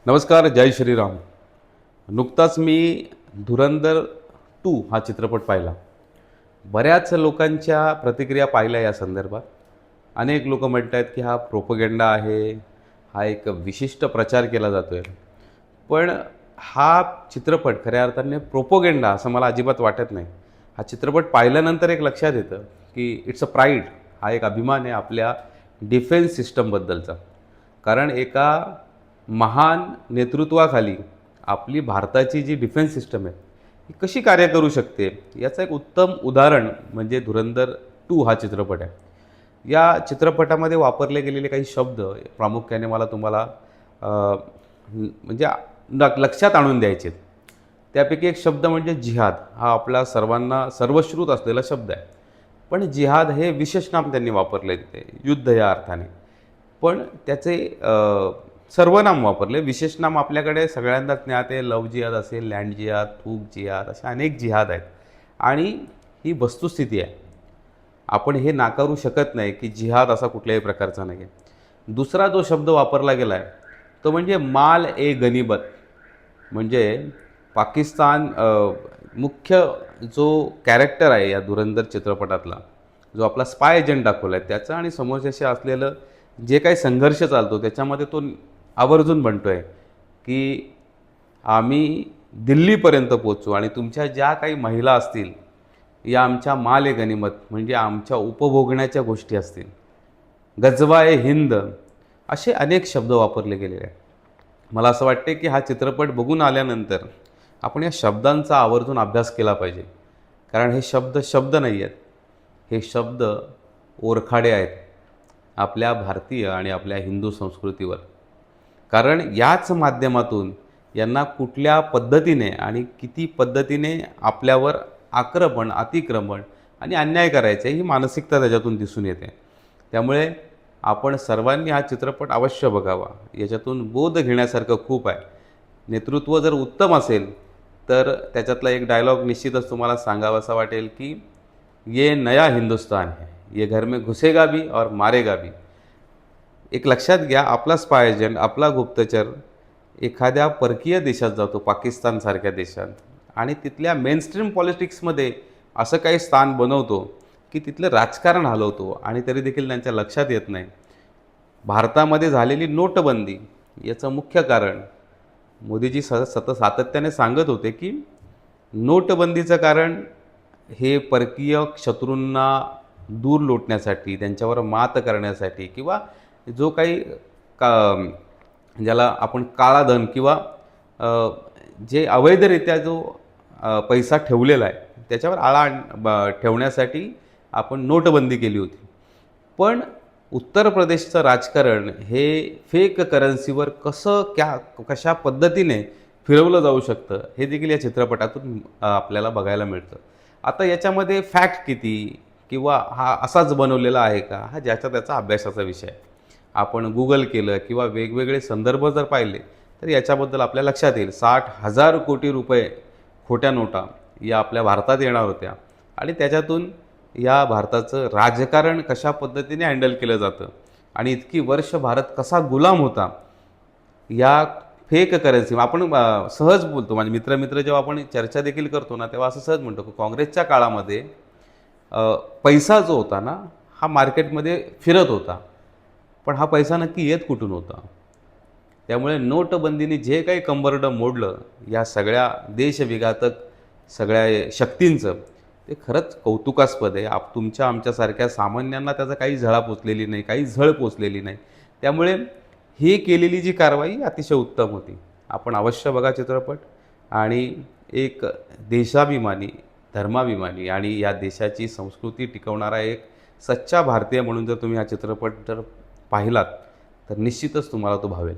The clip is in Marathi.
नमस्कार, जय श्रीराम. नुकताच मी धुरंधर 2 हा चित्रपट पाहिला. बऱ्याच लोकांच्या प्रतिक्रिया पाहिल्या या संदर्भात. अनेक लोकं म्हणत आहेत, की हा प्रोपगेंडा आहे, हा एक विशिष्ट प्रचार केला जातो आहे. पण हा चित्रपट खऱ्या अर्थाने प्रोपगेंडा असं मला अजिबात वाटत नाही. हा चित्रपट पाहिल्यानंतर एक लक्षात येतं, की इट्स अ प्राईड. हा एक अभिमान आहे आपल्या डिफेन्स सिस्टमबद्दलचा. कारण एका महान नेतृत्वाखाली आपली भारताची जी डिफेन्स सिस्टम आहे, ही कशी कार्य करू शकते, याचं एक उत्तम उदाहरण म्हणजे धुरंधर 2 हा चित्रपट आहे. या चित्रपटामध्ये वापरले गेलेले काही शब्द प्रामुख्याने मला तुम्हाला अ, म्हणजे लक्षात आणून द्यायचे आहेत. त्यापैकी एक शब्द म्हणजे जिहाद. हा आपला सर्वांना सर्वश्रुत असलेला शब्द आहे. पण जिहाद हे विशेष नाम त्यांनी वापरले तिथे, युद्ध या अर्थाने. पण त्याचे सर्वनाम वापरले. विशेष नाम आपल्याकडे सगळ्यांना ज्ञात आहे. लव्ह जिहाद असेल, लँड जिहाद, थूक जिहाद असे अनेक जिहाद आहेत. आणि ही वस्तुस्थिती आहे. आपण हे नाकारू शकत नाही, की जिहाद असा कुठल्याही प्रकारचा नाही आहे. दुसरा जो शब्द वापरला गेला आहे, तो म्हणजे माल ए गनिमत. म्हणजे पाकिस्तान मुख्य जो कॅरेक्टर आहे या धुरंधर चित्रपटातला, जो आपला स्पाय एजंट दाखवला आहे त्याचं आणि समोरच्याशी असलेलं जे काही संघर्ष चालतो त्याच्यामध्ये तो आवर्जून म्हणतो आहे, की आम्ही दिल्लीपर्यंत पोहोचू आणि तुमच्या ज्या काही महिला असतील, या आमच्या माल ए गनिमत म्हणजे आमच्या उपभोगण्याच्या गोष्टी असतील. गजवा ए हिंद असे अनेक शब्द वापरले गेलेले आहेत. मला असं वाटते, की हा चित्रपट बघून आल्यानंतर आपण या शब्दांचा आवर्जून अभ्यास केला पाहिजे. कारण हे शब्द शब्द नाही आहेत. हे शब्द ओरखाडे आहेत आपल्या भारतीय आणि आपल्या हिंदू संस्कृतीवर. कारण याच माध्यमातून यांना कुठल्या पद्धतीने आणि किती पद्धतीने आपल्यावर आक्रमण, अतिक्रमण आणि अन्याय करायचे ही मानसिकता त्याच्यातून दिसून येते. त्यामुळे आपण सर्वांनी हा चित्रपट अवश्य बघावा. याच्यातून बोध घेण्यासारखं खूप आहे. नेतृत्व जर उत्तम असेल, तर त्याच्यातला एक डायलॉग निश्चितच तुम्हाला सांगावासा वाटेल, की "ये नया हिंदुस्तान है. ये घर में घुसेगा भी और मारेगा भी." एक लक्षात घ्या, आपला स्पाय एजंट, आपला गुप्तचर एखाद्या परकीय देशात जातो, पाकिस्तानसारख्या देशात आणि तिथल्या मेनस्ट्रीम पॉलिटिक्समध्ये असं काही स्थान बनवतो, की तिथलं राजकारण हलवतो आणि तरी देखील त्यांच्या लक्षात येत नाही. भारतामध्ये झालेली नोटबंदी याचं मुख्य कारण मोदीजी सातत्याने सांगत होते, की नोटबंदीचं कारण हे परकीय शत्रूंना दूर लोटण्यासाठी, त्यांच्यावर मात करण्यासाठी किंवा जो काही का ज्याला आपण काळा धन किंवा जे अवैधरित्या जो पैसा ठेवलेला आहे, त्याच्यावर ठेवण्यासाठी आपण नोटबंदी केली होती. पण उत्तर प्रदेशचं राजकारण हे फेक करन्सीवर कशा पद्धतीने फिरवलं जाऊ शकतं, हे देखील या चित्रपटातून आपल्याला बघायला मिळतं. आता याच्यामध्ये फॅक्ट किती किंवा हा असाच बनवलेला आहे का, हा ज्याचा त्याचा अभ्यासाचा विषय आहे. आपण Google केलं किंवा वेगवेगळे संदर्भ जर पाहिले, तर याच्याबद्दल आपल्या लक्षात येईल. 60,000 कोटी रुपये खोट्या नोटा या आपल्या भारतात येणार होत्या आणि त्याच्यातून या भारताचं राजकारण कशा पद्धतीने हँडल केलं जातं आणि इतकी वर्ष भारत कसा गुलाम होता, या फेक करन्सी आपण सहज बोलतो. म्हणजे मित्र जेव्हा आपण चर्चा देखील करतो ना, तेव्हा असं सहज म्हणतो, की काँग्रेसच्या काळामध्ये पैसा जो होता ना, हा मार्केटमध्ये फिरत होता. पण हा पैसा नक्की येत कुठून होता? त्यामुळे नोटबंदीने जे काही कंबरडं मोडलं, या सगळ्या देशविघातक सगळ्या शक्तींचं, ते खरंच कौतुकास्पद आहे. तुमच्या आमच्यासारख्या सामान्यांना त्याचा काही झळा पोचलेली नाही, काही झळ पोचलेली नाही. त्यामुळे ही केलेली जी कारवाई अतिशय उत्तम होती. आपण अवश्य बघा चित्रपट आणि एक देशाभिमानी, धर्माभिमानी आणि या देशाची संस्कृती टिकवणारा एक सच्चा भारतीय म्हणून जर तुम्ही हा चित्रपट जर पाहिलात, तर निश्चितच तुम्हाला तो भावेल.